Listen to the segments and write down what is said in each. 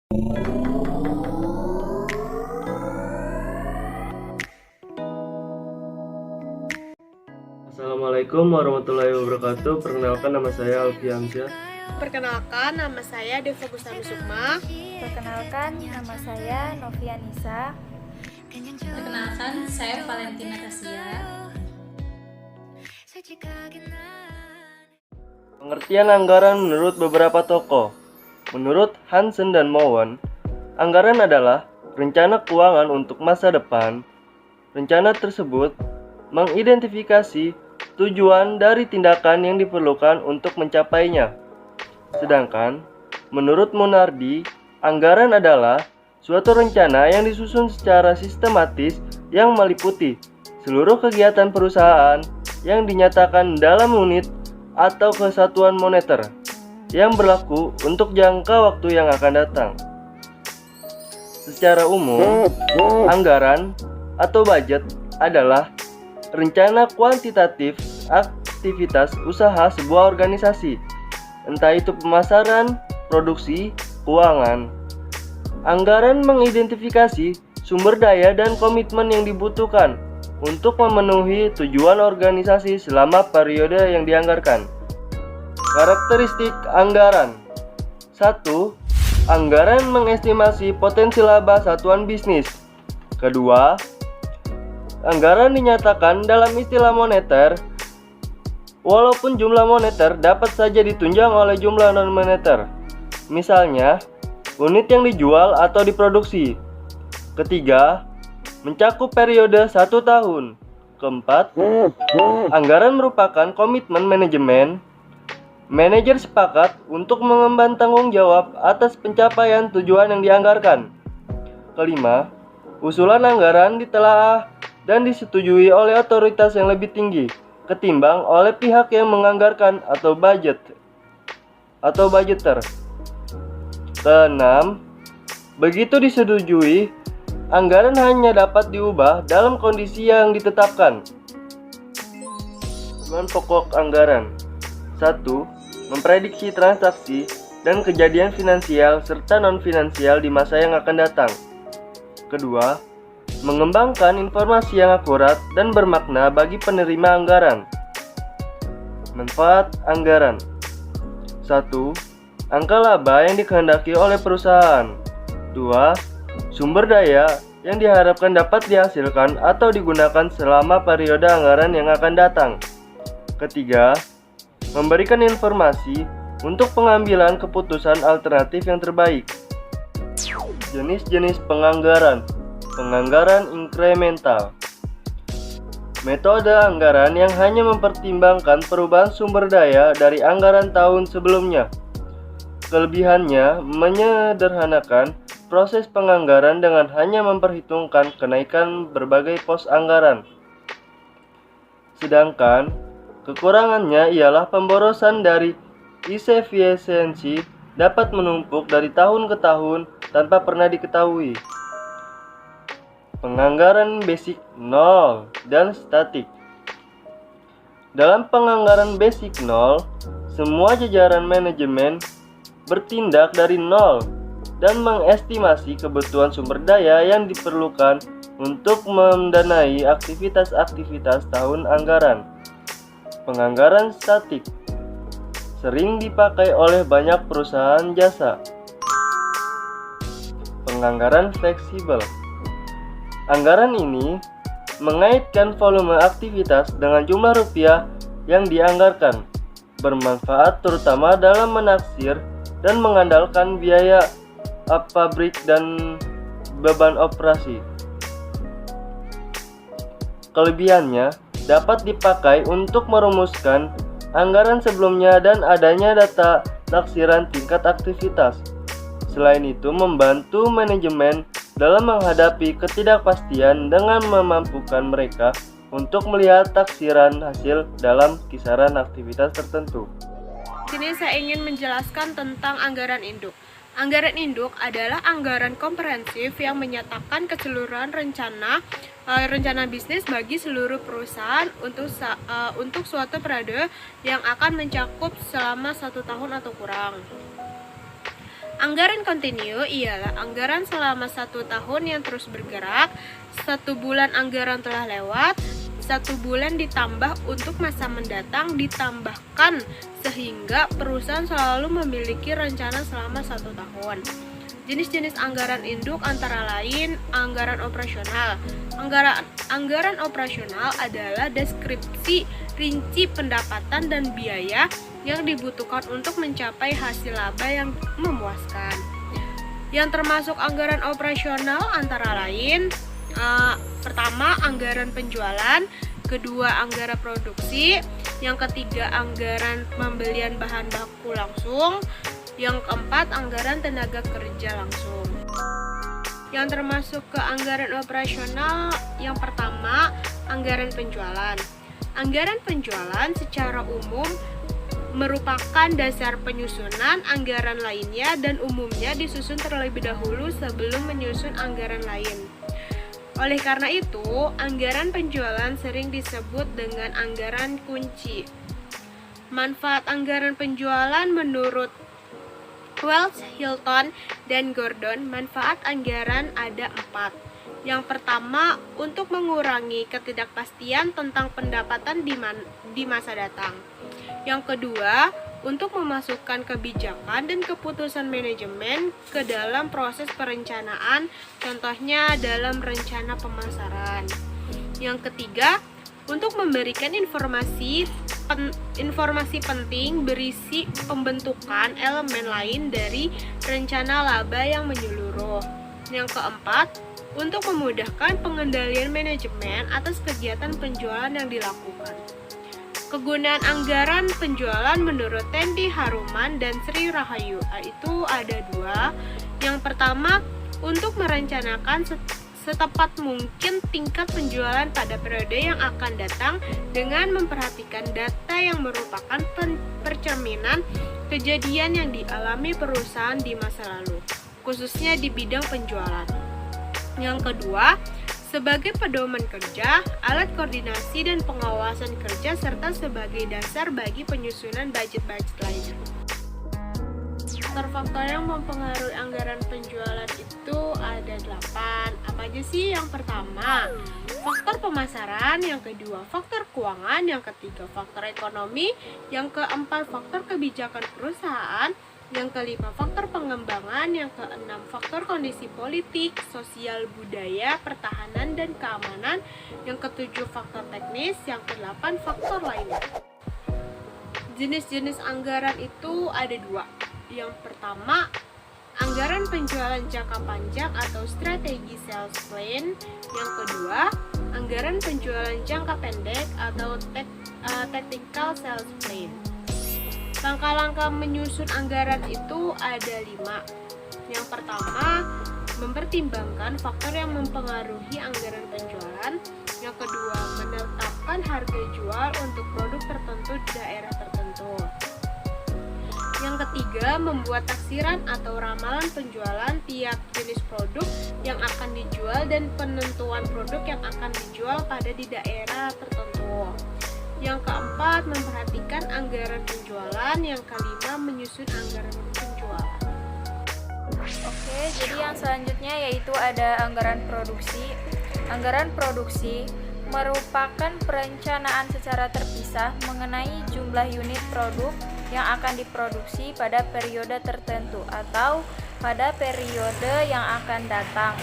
Assalamualaikum warahmatullahi wabarakatuh. Perkenalkan, nama saya Alfiansyah. Perkenalkan, nama saya Deva Gustami Sukma. Perkenalkan, nama saya Novia Nisa. Perkenalkan, saya Valentina Kasia. Pengertian anggaran menurut beberapa tokoh. Menurut Hansen dan Mowen, anggaran adalah rencana keuangan untuk masa depan. Rencana tersebut mengidentifikasi tujuan dari tindakan yang diperlukan untuk mencapainya. Sedangkan, menurut Munardi, anggaran adalah suatu rencana yang disusun secara sistematis yang meliputi seluruh kegiatan perusahaan yang dinyatakan dalam unit atau kesatuan moneter yang berlaku untuk jangka waktu yang akan datang. Secara umum, anggaran atau budget adalah rencana kuantitatif aktivitas usaha sebuah organisasi, entah itu pemasaran, produksi, keuangan. Anggaran mengidentifikasi sumber daya dan komitmen yang dibutuhkan untuk memenuhi tujuan organisasi selama periode yang dianggarkan. Karakteristik anggaran. 1. Anggaran mengestimasi potensi laba satuan bisnis. Kedua, anggaran dinyatakan dalam istilah moneter, walaupun jumlah moneter dapat saja ditunjang oleh jumlah non-moneter, misalnya unit yang dijual atau diproduksi. Ketiga, mencakup periode 1 tahun. Keempat, anggaran merupakan komitmen manajemen. Manajer sepakat untuk mengemban tanggung jawab atas pencapaian tujuan yang dianggarkan. Kelima, usulan anggaran ditelaah dan disetujui oleh otoritas yang lebih tinggi ketimbang oleh pihak yang menganggarkan atau budgeter. Keenam, begitu disetujui, anggaran hanya dapat diubah dalam kondisi yang ditetapkan. Tujuan pokok anggaran. 1. Memprediksi transaksi dan kejadian finansial serta non-finansial di masa yang akan datang. Kedua, mengembangkan informasi yang akurat dan bermakna bagi penerima anggaran. Manfaat anggaran. 1. Angka laba yang dikehendaki oleh perusahaan. 2. Sumber daya yang diharapkan dapat dihasilkan atau digunakan selama periode anggaran yang akan datang. Ketiga, memberikan informasi untuk pengambilan keputusan alternatif yang terbaik. Jenis-jenis penganggaran. Penganggaran inkremental. Metode anggaran yang hanya mempertimbangkan perubahan sumber daya dari anggaran tahun sebelumnya. Kelebihannya menyederhanakan proses penganggaran dengan hanya memperhitungkan kenaikan berbagai pos anggaran. Sedangkan, kekurangannya ialah pemborosan dari efisiensi dapat menumpuk dari tahun ke tahun tanpa pernah diketahui. Penganggaran basic 0 dan statik. Dalam penganggaran basic 0, semua jajaran manajemen bertindak dari nol dan mengestimasi kebutuhan sumber daya yang diperlukan untuk mendanai aktivitas-aktivitas tahun anggaran. Penganggaran statik sering dipakai oleh banyak perusahaan jasa. Penganggaran fleksibel. Anggaran ini mengaitkan volume aktivitas dengan jumlah rupiah yang dianggarkan, bermanfaat terutama dalam menaksir dan mengandalkan biaya pabrik dan beban operasi. Kelebihannya dapat dipakai untuk merumuskan anggaran sebelumnya dan adanya data taksiran tingkat aktivitas. Selain itu, membantu manajemen dalam menghadapi ketidakpastian dengan memampukan mereka untuk melihat taksiran hasil dalam kisaran aktivitas tertentu. Sini saya ingin menjelaskan tentang anggaran induk. Anggaran induk adalah anggaran komprehensif yang menyatakan keseluruhan rencana bisnis bagi seluruh perusahaan untuk suatu periode yang akan mencakup selama 1 tahun atau kurang. Anggaran kontinu ialah anggaran selama 1 tahun yang terus bergerak. 1 bulan anggaran telah lewat, 1 bulan ditambah untuk masa mendatang ditambahkan sehingga perusahaan selalu memiliki rencana selama 1 tahun. Jenis-jenis anggaran induk antara lain anggaran operasional. Anggaran operasional adalah deskripsi rinci pendapatan dan biaya yang dibutuhkan untuk mencapai hasil laba yang memuaskan. Yang termasuk anggaran operasional antara lain pertama anggaran penjualan, kedua anggaran produksi, yang ketiga anggaran pembelian bahan baku langsung, yang keempat anggaran tenaga kerja langsung. Yang termasuk ke anggaran operasional yang pertama anggaran penjualan. Anggaran penjualan secara umum merupakan dasar penyusunan anggaran lainnya dan umumnya disusun terlebih dahulu sebelum menyusun anggaran lain. Oleh karena itu, anggaran penjualan sering disebut dengan anggaran kunci. Manfaat anggaran penjualan menurut Wells, Hilton, dan Gordon, manfaat anggaran ada 4. Yang pertama, untuk mengurangi ketidakpastian tentang pendapatan di masa datang. Yang kedua, untuk memasukkan kebijakan dan keputusan manajemen ke dalam proses perencanaan, contohnya dalam rencana pemasaran. Yang ketiga, untuk memberikan informasi penting berisi pembentukan elemen lain dari rencana laba yang menyeluruh. Yang keempat, untuk memudahkan pengendalian manajemen atas kegiatan penjualan yang dilakukan. Kegunaan anggaran penjualan menurut Tendi Haruman dan Sri Rahayu itu ada 2. Yang pertama, untuk merencanakan setepat mungkin tingkat penjualan pada periode yang akan datang dengan memperhatikan data yang merupakan percerminan kejadian yang dialami perusahaan di masa lalu, khususnya di bidang penjualan. Yang kedua, sebagai pedoman kerja, alat koordinasi dan pengawasan kerja, serta sebagai dasar bagi penyusunan budget-budget lainnya. Faktor-faktor yang mempengaruhi anggaran penjualan itu ada 8. Apa aja sih? Yang pertama, faktor pemasaran. Yang kedua, faktor keuangan. Yang ketiga, faktor ekonomi. Yang keempat, faktor kebijakan perusahaan. Yang kelima, faktor pengembangan. Yang keenam, faktor kondisi politik, sosial, budaya, pertahanan, dan keamanan. Yang ketujuh, faktor teknis. Yang kedelapan, faktor lainnya. Jenis-jenis anggaran itu ada 2. Yang pertama, anggaran penjualan jangka panjang atau strategi sales plan. Yang kedua, anggaran penjualan jangka pendek atau tactical sales plan. Langkah-langkah menyusun anggaran itu ada 5. Yang pertama, mempertimbangkan faktor yang mempengaruhi anggaran penjualan. Yang kedua, menetapkan harga jual untuk produk tertentu di daerah tertentu. Yang ketiga, membuat taksiran atau ramalan penjualan tiap jenis produk yang akan dijual dan penentuan produk yang akan dijual pada di daerah tertentu. Yang keempat, memperhatikan anggaran penjualan. Yang kelima, menyusun anggaran penjualan. Oke, jadi yang selanjutnya yaitu ada anggaran produksi. Anggaran produksi merupakan perencanaan secara terpisah mengenai jumlah unit produk yang akan diproduksi pada periode tertentu atau pada periode yang akan datang,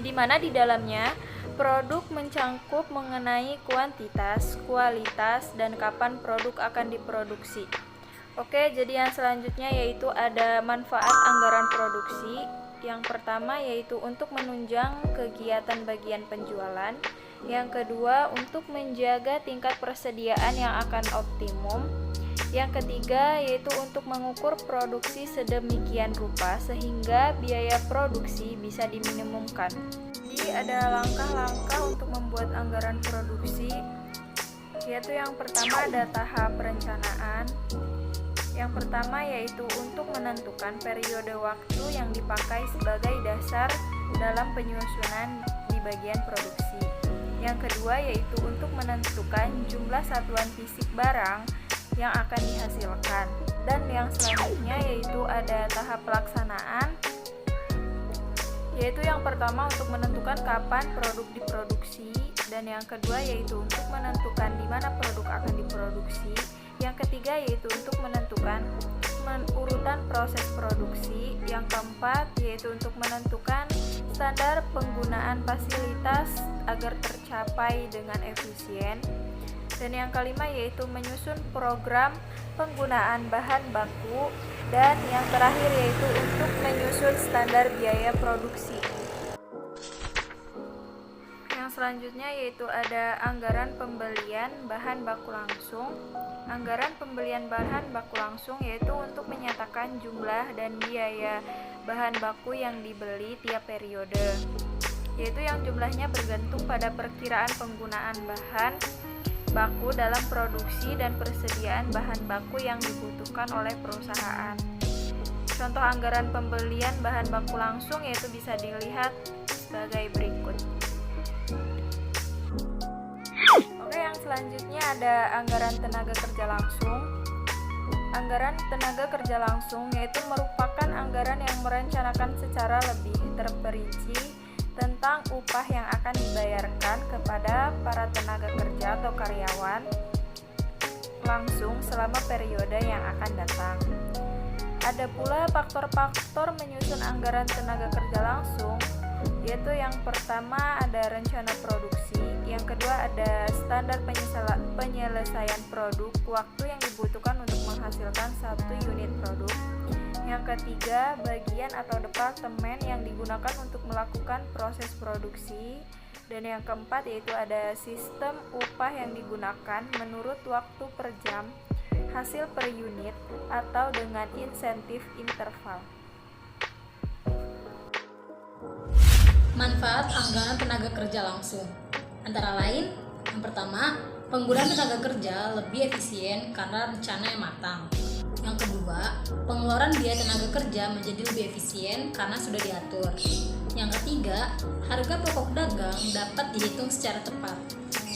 di mana di dalamnya produk mencangkup mengenai kuantitas, kualitas, dan kapan produk akan diproduksi. Oke, jadi yang selanjutnya yaitu ada manfaat anggaran produksi. Yang pertama yaitu untuk menunjang kegiatan bagian penjualan. Yang kedua, untuk menjaga tingkat persediaan yang akan optimum. Yang ketiga yaitu untuk mengukur produksi sedemikian rupa sehingga biaya produksi bisa diminimumkan. Jadi ada langkah-langkah untuk membuat anggaran produksi, yaitu yang pertama ada tahap perencanaan. Yang pertama yaitu untuk menentukan periode waktu yang dipakai sebagai dasar dalam penyusunan di bagian produksi. Yang kedua yaitu untuk menentukan jumlah satuan fisik barang yang akan dihasilkan. Dan yang selanjutnya yaitu ada tahap pelaksanaan, yaitu yang pertama untuk menentukan kapan produk diproduksi, dan yang kedua yaitu untuk menentukan di mana produk akan diproduksi. Yang ketiga yaitu untuk menentukan urutan proses produksi. Yang keempat yaitu untuk menentukan standar penggunaan fasilitas agar tercapai dengan efisien. Dan yang kelima yaitu menyusun program penggunaan bahan baku. Dan yang terakhir yaitu untuk menyusun standar biaya produksi. Yang selanjutnya yaitu ada anggaran pembelian bahan baku langsung. Anggaran pembelian bahan baku langsung yaitu untuk menyatakan jumlah dan biaya bahan baku yang dibeli tiap periode, yaitu yang jumlahnya bergantung pada perkiraan penggunaan bahan baku dalam produksi dan persediaan bahan baku yang dibutuhkan oleh perusahaan. Contoh anggaran pembelian bahan baku langsung yaitu bisa dilihat sebagai berikut. Oke, yang selanjutnya ada anggaran tenaga kerja langsung. Anggaran tenaga kerja langsung yaitu merupakan anggaran yang merencanakan secara lebih terperinci tentang upah yang akan dibayarkan kepada para tenaga kerja atau karyawan langsung selama periode yang akan datang. Ada pula faktor-faktor menyusun anggaran tenaga kerja langsung, yaitu yang pertama ada rencana produksi, yang kedua ada standar penyelesaian produk, waktu yang dibutuhkan untuk menghasilkan satu unit produk. Yang ketiga, bagian atau departemen yang digunakan untuk melakukan proses produksi. Dan yang keempat yaitu ada sistem upah yang digunakan menurut waktu per jam, hasil per unit, atau dengan insentif interval. Manfaat anggaran tenaga kerja langsung antara lain, yang pertama, penggunaan tenaga kerja lebih efisien karena rencana yang matang. Yang kedua, pengeluaran biaya tenaga kerja menjadi lebih efisien karena sudah diatur. Yang ketiga, harga pokok dagang dapat dihitung secara tepat.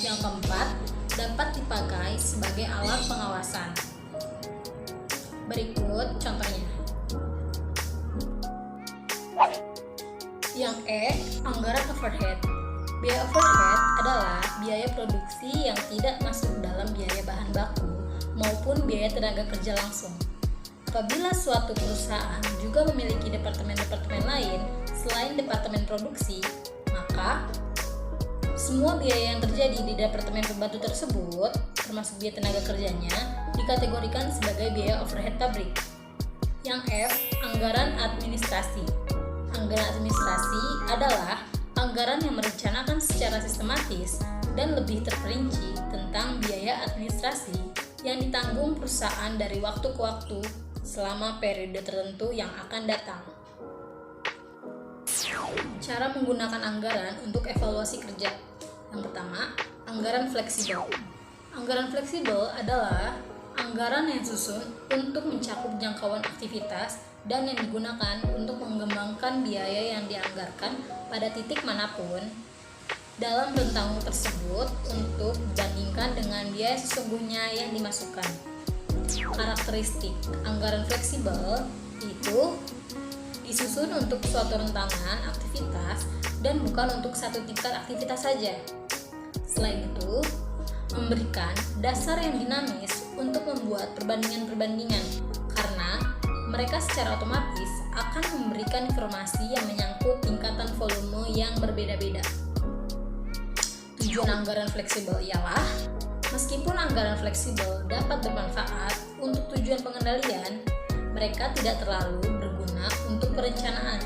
Yang keempat, dapat dipakai sebagai alat pengawasan. Berikut contohnya. Yang E, anggaran overhead. Biaya overhead adalah biaya produksi yang tidak masuk dalam biaya bahan baku maupun biaya tenaga kerja langsung. Apabila suatu perusahaan juga memiliki departemen-departemen lain selain departemen produksi, maka semua biaya yang terjadi di departemen pembantu tersebut, termasuk biaya tenaga kerjanya, dikategorikan sebagai biaya overhead pabrik. Yang F, anggaran administrasi. Anggaran administrasi adalah anggaran yang merencanakan secara sistematis dan lebih terperinci tentang biaya administrasi yang ditanggung perusahaan dari waktu ke waktu selama periode tertentu yang akan datang. Cara menggunakan anggaran untuk evaluasi kerja. Yang pertama, anggaran fleksibel. Anggaran fleksibel adalah anggaran yang disusun untuk mencakup jangkauan aktivitas dan yang digunakan untuk mengembangkan biaya yang dianggarkan pada titik manapun dalam rentang tersebut untuk dibandingkan dengan biaya sesungguhnya yang dimasukkan. Karakteristik anggaran fleksibel itu disusun untuk suatu rentangan aktivitas dan bukan untuk satu tingkat aktivitas saja. Selain itu, memberikan dasar yang dinamis untuk membuat perbandingan-perbandingan karena mereka secara otomatis akan memberikan informasi yang menyangkut tingkatan volume yang berbeda-beda. Tujuan anggaran fleksibel ialah, meskipun anggaran fleksibel dapat bermanfaat untuk tujuan pengendalian, mereka tidak terlalu berguna untuk perencanaan.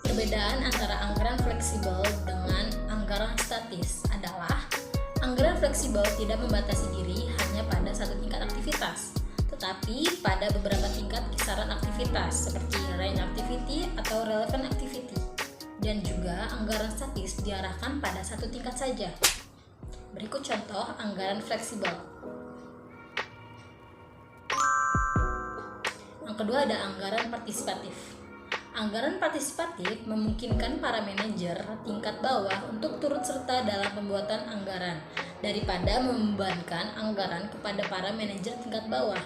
Perbedaan antara anggaran fleksibel dengan anggaran statis adalah anggaran fleksibel tidak membatasi diri hanya pada satu tingkat aktivitas, tetapi pada beberapa tingkat kisaran aktivitas seperti range activity atau relevant activity. Dan juga anggaran statis diarahkan pada satu tingkat saja. Berikut contoh anggaran fleksibel. Yang kedua ada anggaran partisipatif. Anggaran partisipatif memungkinkan para manajer tingkat bawah untuk turut serta dalam pembuatan anggaran daripada membebankan anggaran kepada para manajer tingkat bawah.